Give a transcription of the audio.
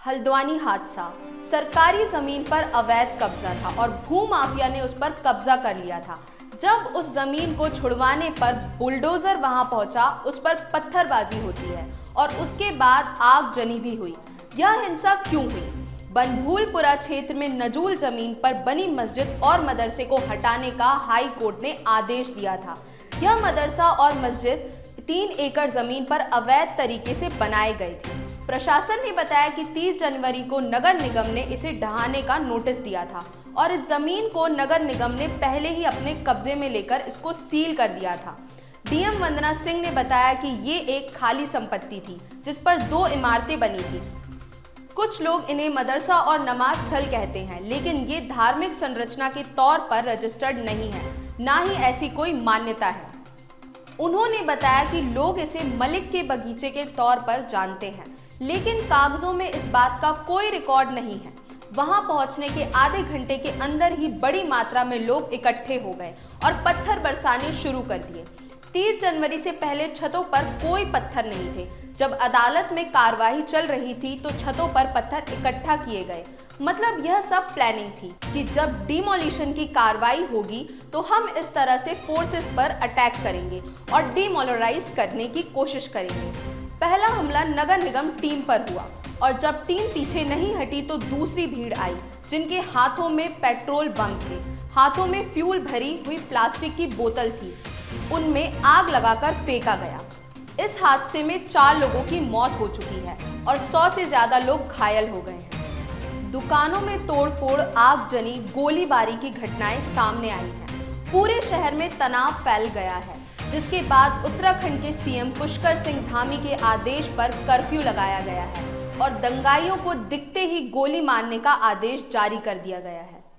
हल्द्वानी हादसा। सरकारी जमीन पर अवैध कब्जा था और भूमाफिया ने उस पर कब्जा कर लिया था। जब उस जमीन को छुड़वाने पर बुलडोजर वहां पहुंचा, उस पर पत्थरबाजी होती है और उसके बाद आगजनी भी हुई। यह हिंसा क्यों हुई? बनभूलपुरा क्षेत्र में नजूल जमीन पर बनी मस्जिद और मदरसे को हटाने का हाई कोर्ट ने आदेश दिया था। यह मदरसा और मस्जिद 3 एकड़ जमीन पर अवैध तरीके से बनाए गए थे। प्रशासन ने बताया कि 30 जनवरी को नगर निगम ने इसे ढहाने का नोटिस दिया था और इस जमीन को नगर निगम ने पहले ही अपने कब्जे में लेकर इसको सील कर दिया था। डीएम वंदना सिंह ने बताया कि ये एक खाली संपत्ति थी जिस पर 2 इमारतें बनी थी। कुछ लोग इन्हें मदरसा और नमाज स्थल कहते हैं, लेकिन ये धार्मिक संरचना के तौर पर रजिस्टर्ड नहीं है, ना ही ऐसी कोई मान्यता है। उन्होंने बताया कि लोग इसे मलिक के बगीचे के तौर पर जानते हैं, लेकिन कागजों में इस बात का कोई रिकॉर्ड नहीं है। वहां पहुंचने के आधे घंटे के अंदर ही बड़ी मात्रा में लोग इकट्ठे हो गए और पत्थर बरसाने शुरू कर दिए। 30 जनवरी से पहले छतों पर कोई पत्थर नहीं थे। जब अदालत में कार्रवाई चल रही थी तो छतों पर पत्थर इकट्ठा किए गए। मतलब यह सब प्लानिंग थी कि जब डिमोलिशन की कार्रवाई होगी तो हम इस तरह से फोर्सेस पर अटैक करेंगे और डिमोलराइज करने की कोशिश करेंगे। पहला हमला नगर निगम टीम पर हुआ और जब टीम पीछे नहीं हटी तो दूसरी भीड़ आई, जिनके हाथों में पेट्रोल बम थे, हाथों में फ्यूल भरी हुई प्लास्टिक की बोतल थी। उनमें आग लगाकर फेंका गया। इस हादसे में 4 लोगों की मौत हो चुकी है और 100 से ज्यादा लोग घायल हो गए हैं। दुकानों में तोड़फोड़, आगजनी, गोलीबारी की घटनाएं सामने आई हैं। पूरे शहर में तनाव फैल गया है, जिसके बाद उत्तराखंड के सीएम पुष्कर सिंह धामी के आदेश पर कर्फ्यू लगाया गया है और दंगाइयों को दिखते ही गोली मारने का आदेश जारी कर दिया गया है।